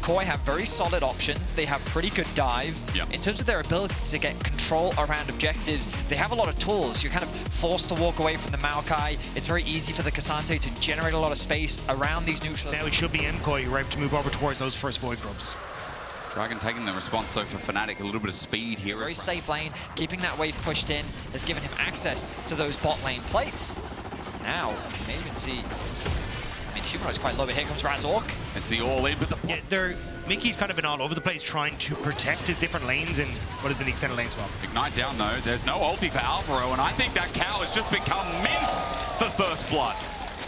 KaI have very solid options. They have pretty good dive. Yep. In terms of their ability to get control around objectives, they have a lot of tools. You're kind of forced to walk away from the Maokai. It's very easy for the K'Sante to generate a lot of space around these neutral. Now it should be MKOI right to move over towards those first Void Grubs. Dragon taking the response, so for Fnatic, a little bit of speed here. Very safe lane, keeping that wave pushed in has given him access to those bot lane plates. Now, you may even see, I mean, Humanoid's quite low, but here comes Razork. It's the all-in, but the... Yeah, Mickey's kind of been all over the place trying to protect his different lanes in what has been the extended lane swap. Ignite down, though. There's no ulti for Alvaro, and I think that cow has just become mince for First Blood.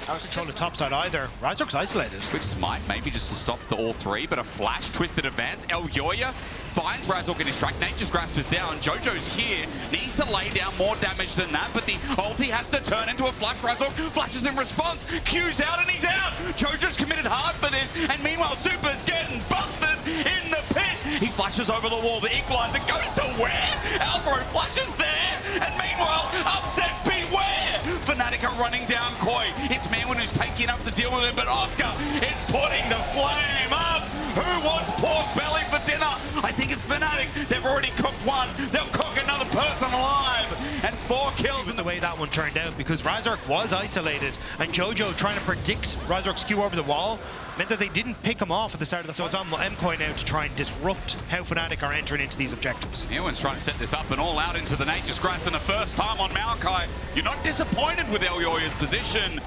I was controlling the top side either. Razork's isolated. Quick smite, maybe just to stop the all three, but a flash, twisted advance. Elyoya finds Razork in his track. Nature's Grasp is down. Jojo's here. Needs to lay down more damage than that, but the ulti has to turn into a flash. Razork flashes in response. Q's out and he's out. Jojo's committed hard for this, and meanwhile Super's getting busted in the pit. He flashes over the wall. The equalizer goes to where? Alvaro flashes there, and meanwhile, upset beware. Fnatic are running down KaI. It's Manwin who's taking up to deal with it, but Oscar is putting the flame up. Who wants pork belly for dinner? I think it's Fnatic. They've already cooked one. They'll cook another person alive. And 4 kills. In the way that one turned out, because Razork was isolated, and Jojo trying to predict Razork's Q over the wall, meant that they didn't pick him off at the start of the fight. So it's on MKOI now to try and disrupt how Fnatic are entering into these objectives. Manwin's trying to set this up and all out into the Nature's Grasp, and the first time on Maokai. You're not disappointed with Elyoya's position.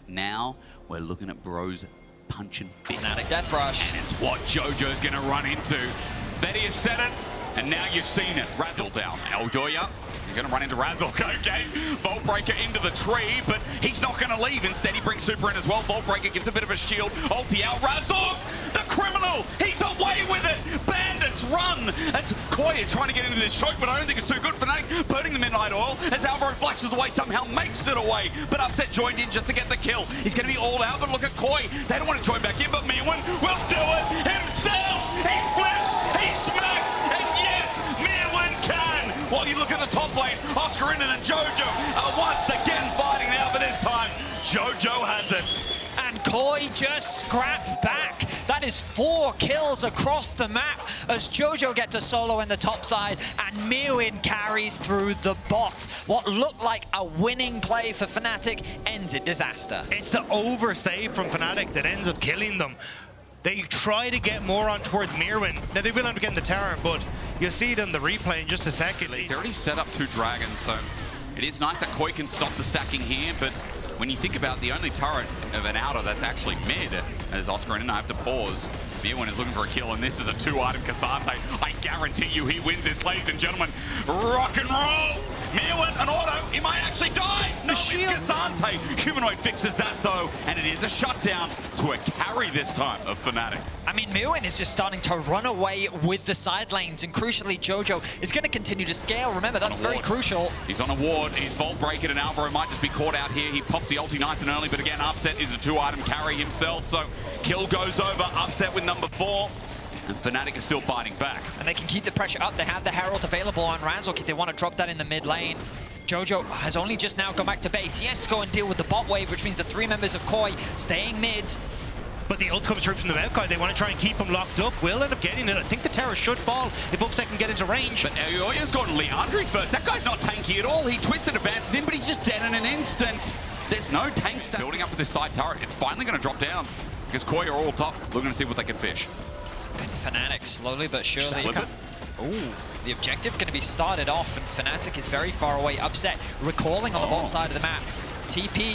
Now we're looking at Bros punching fists. Fnatic Death Rush. And it's what Jojo's going to run into. Betty has said it, and now you've seen it. Razork down. Elyoya. You're going to run into Razork, okay. Vault Breaker into the tree, but he's not going to leave. Instead, he brings Super in as well. Vault Breaker gives a bit of a shield. Ulti out. Razork, the criminal. He's away with it. Bandits run. As KaI trying to get into this choke, but I don't think it's too good for Fnatic. Burning the Midnight Oil as Alvaro flashes away, somehow makes it away. But Upset joined in just to get the kill. He's going to be all out, but look at KaI. They don't want to join back in, but Manwin will do it himself. He flips, he smacks, and yes, Manwin can. While you look at the top lane, Oscar into the Jojo are once again fighting now, but this time, Jojo has it. And KaI just scrapped back. That is 4 kills across the map as Jojo gets a solo in the top side and Manwin carries through the bot. What looked like a winning play for Fnatic ends in disaster. It's the overstay from Fnatic that ends up killing them. They try to get more on towards Manwin. Now they will end up getting the tower, but you'll see it in the replay in just a second. He's already set up 2 dragons, so it is nice that KaI can stop the stacking here, but when you think about the only turret of an outer that's actually mid, as Oscar and I have to pause, Manwin is looking for a kill, and this is a 2-item K'Sante. I guarantee you he wins this, ladies and gentlemen. Rock and roll! Manwin, an auto, he might actually die! No, it's K'Sante. Humanoid fixes that, though, and it is a shutdown to a carry this time of Fnatic. I mean, Manwin is just starting to run away with the side lanes, and crucially, Jojo is going to continue to scale. Remember, that's very crucial. He's on a ward, he's Vault Breaker, and Alvaro might just be caught out here. He pops the ulti nice and early, but again, Upset is a 2-item carry himself, so kill goes over, Upset with number 4. And Fnatic is still biting back. And they can keep the pressure up. They have the Herald available on Razork if they want to drop that in the mid lane. Jojo has only just now gone back to base. He has to go and deal with the bot wave, which means the 3 members of KaI staying mid. But the ult comes through from the Maokai. They want to try and keep him locked up. Will end up getting it. I think the tower should fall if Upset can get into range. But Elyoya's got Leandri's first. That guy's not tanky at all. He twisted, advances in, but he's just dead in an instant. There's no tank stuff. Building up for this side turret. It's finally going to drop down because KaI are all top, looking to see what they can fish. And Fnatic slowly but surely. Ooh, the objective going to be started off, and Fnatic is very far away. Upset, recalling on the bot side of the map. TP,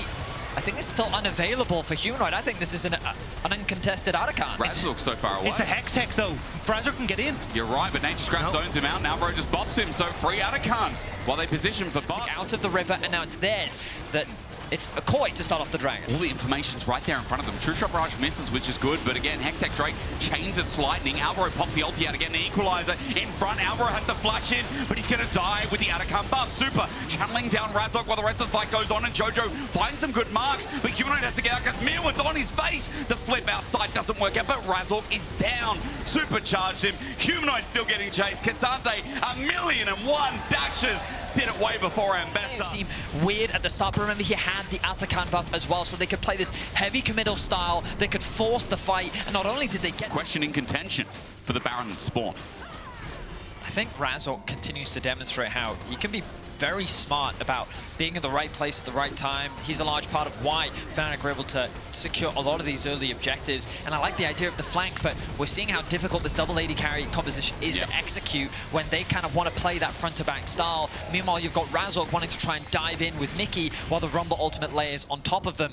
I think it's still unavailable for Humanoid. I think this is an uncontested Arakan. Razork's so far away. It's the Hex Text, though. Razork can get in. You're right, but Nature's Grasp zones him out. Now Alvaro just bops him, so free Arakan. While they position for bot. Out of the river, and now it's theirs. That it's a KaI to start off the dragon. All the information's right there in front of them. True Shot Barrage misses, which is good, but again, Hextech Drake chains its lightning. Alvaro pops the ulti out again, the equalizer in front. Alvaro has to flash in, but he's gonna die with the Arakan buff. Super channeling down Razork while the rest of the fight goes on, and Jojo finds some good marks, but Humanoid has to get out because Manwin's on his face. The flip outside doesn't work out, but Razork is down. Supercharged him. Humanoid still getting chased. K'Sante, 1,000,001 dashes. did it way before Ambessa. It seemed weird at the start, but remember he had the Atakan buff as well, so they could play this heavy committal style. They could force the fight, and not only did they get... Question in contention for the Baron spawn. I think Razork continues to demonstrate how he can be very smart about being in the right place at the right time. He's a large part of why Fnatic were able to secure a lot of these early objectives. And I like the idea of the flank, but we're seeing how difficult this double AD carry composition is to execute when they kind of want to play that front-to-back style. Meanwhile, you've got Razork wanting to try and dive in with Mickey while the Rumble ultimate layers on top of them.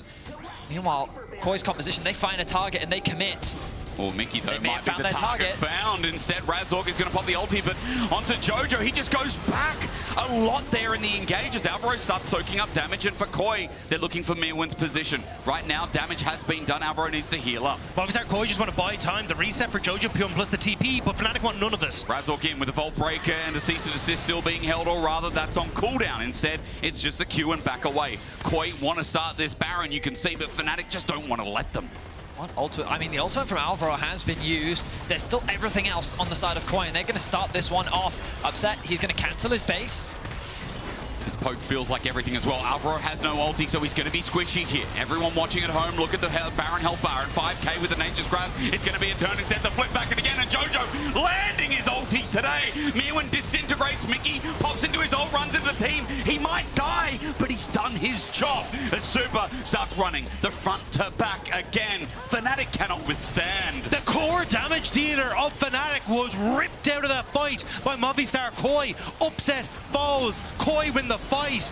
Meanwhile, KOI's composition, they find a target and they commit. Well, Mickey, though, might be the target found. Instead, Razork is going to pop the ulti, but onto Jojo. He just goes back a lot there in the engages. Alvaro starts soaking up damage, and for KOI, they're looking for Mirwin's position. Right now, damage has been done. Alvaro needs to heal up. Movistar KOI just want to buy time. The reset for Jojo plus the TP, but Fnatic want none of this. Razork in with a Vault Breaker and a cease to desist still being held, or rather, that's on cooldown. Instead, it's just a Q and back away. KOI want to start this Baron, you can see, but Fnatic just don't want to let them. I mean, the ultimate from Alvaro has been used. There's still everything else on the side of KOI, and they're going to start this one off. Upset, he's going to cancel his base. This poke feels like everything as well. Alvaro has no ulti, so he's going to be squishy here. Everyone watching at home, look at the Baron health bar at 5k with the Nature's Grasp. It's going to be a turn instead. The flip back and again, and Jojo landing his ulti today. Mirwin disintegrates. Mickey pops into his ult, runs into the team. He might die, but he's done his job. As Super starts running the front to back again. Fnatic cannot withstand. The core damage dealer of Fnatic was ripped out of that fight by Movistar KOI. Upset falls. KOI win the fight,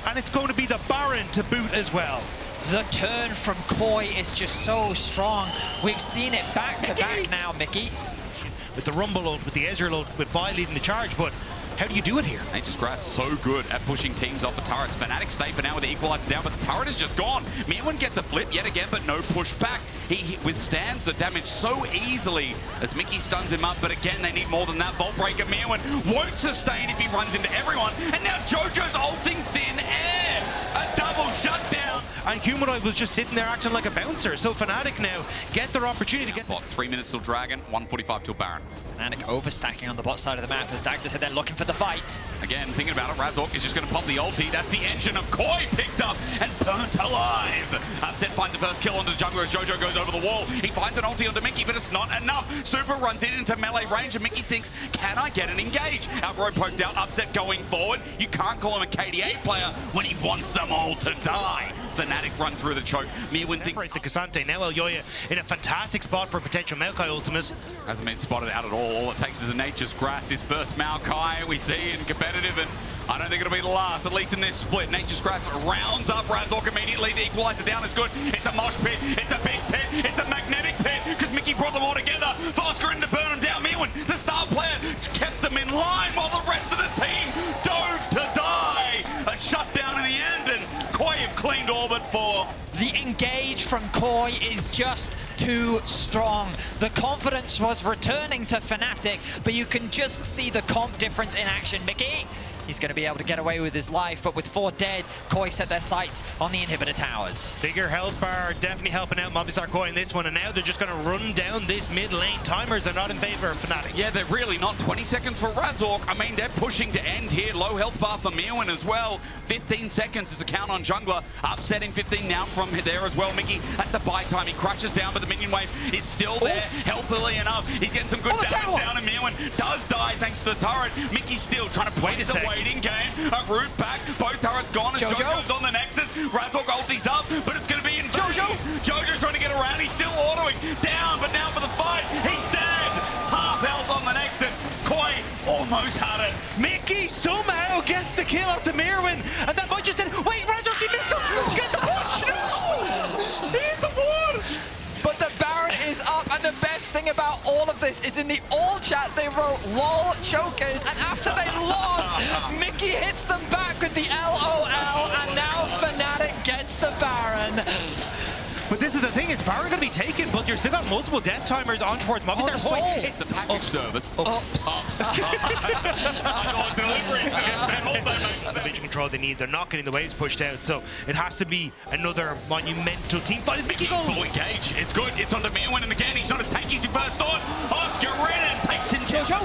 and it's going to be the Baron to boot as well. The turn from KOI is just so strong. We've seen it back to back now, Mickey. With the Rumble ult, with the Ezreal ult, with Vi leading the charge, but how do you do it here? Nature's Grasp so good at pushing teams off the turrets. Fnatic safer now with the equalizer down, but the turret is just gone. Mirwin gets a flip yet again, but no push back. He withstands the damage so easily as Mickey stuns him up, but again, they need more than that. Vault Breaker, Mirwin won't sustain if he runs into everyone, and now Jojo's ulting thin air. A double shutdown. And Humanoid was just sitting there acting like a bouncer, so Fnatic now get their opportunity to get... What, 3 minutes till Dragon, 1:45 till Baron. Fnatic overstacking on the bot side of the map as Dagda said they're looking for the fight. Again, thinking about it, Razork is just going to pop the ulti. That's the engine of KOI picked up and burnt alive. Upset finds the first kill onto the jungler as Jojo goes over the wall. He finds an ulti onto Mickey, but it's not enough. Super runs into melee range, and Mickey thinks, can I get an engage? Alvaro poked out, Upset going forward. You can't call him a KDA player when he wants them all to die. Fnatic run through the choke. Mirwin thinks... the Cassante, now Elyoya in a fantastic spot for a potential Maokai ultimate. Hasn't been spotted out at all. All it takes is a Nature's Grasp. His first Maokai we see in competitive, and I don't think it'll be the last, at least in this split. Nature's Grasp rounds up Razork immediately. The equalizer down is good. It's a mosh pit. It's a big pit. It's a magnetic pit because Mickey brought them all together. Vosker in to burn them down. Mirwin, the star player, kept them in line while the rest of the team dove to die. A shutdown in the end, and KOI have cleaned orbit for... The engage from KOI is just too strong. The confidence was returning to Fnatic, but you can just see the comp difference in action. Mickey, he's going to be able to get away with his life, but with 4 dead, KOI set their sights on the inhibitor towers. Bigger health bar, definitely helping out Movistar KOI in this one, and now they're just going to run down this mid lane. Timers are not in favor of Fnatic. Yeah, they're really not. 20 seconds for Razork. I mean, they're pushing to end here. Low health bar for Mirwin as well. 15 seconds is the count on jungler. Upsetting 15 now from there as well. Mickey at the buy time. He crashes down, but the minion wave is still there. Healthily enough. He's getting some good damage down, and Mirwin does die thanks to the turret. Mickey's still trying to play the waiting game. A root back. Both turrets gone, and Jojo's on the Nexus. Razork ulti's up, but it's going to be in Jojo's trying to get around. He's still autoing down, but now for the fight. He's dead. Half health on the Nexus. KOI almost had it. Mickey somehow gets the kill up to Mirwin, and that might just said, wait, Razork, he missed him! Get the punch! No! He hit the wall! But the Baron is up, and the best thing about all of this is in the all chat they wrote LOL chokers, and after they lost, Mickey hits them back with the LOL, and now Fnatic gets the Baron. But this is the thing, it's Baron going to be taken, but you're still got multiple death timers on towards Movistar KOI. It's the package service. Ups. The vision control they need, they're not getting the waves pushed out, so it has to be another monumental team fight as Mickey goes. Full engage. It's good. It's onto Mirwin, and again, he's not as tanky as he first thought. Oscar Renan takes in Jojo.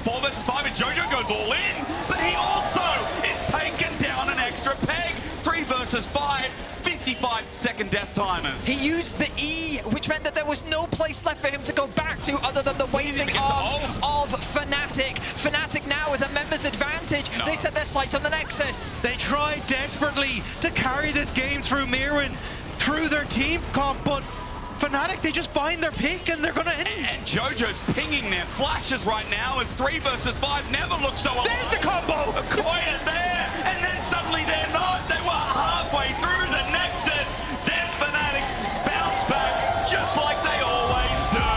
4 versus 5, and Jojo goes all in, but he also is versus 5, 55-second death timers. He used the E, which meant that there was no place left for him to go back to other than the waiting arms of Fnatic. Fnatic now with a members advantage. No. They set their sights on the Nexus. They tried desperately to carry this game through Mirren, through their team comp, but Fnatic, they just find their pick and they're gonna end. And JoJo's pinging their flashes right now as 3 versus 5 never looks so alive. There's the combo! MKOI is there, and then suddenly they're not. They were halfway through the Nexus. Then Fnatic bounce back just like they always do.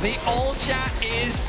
The all chat is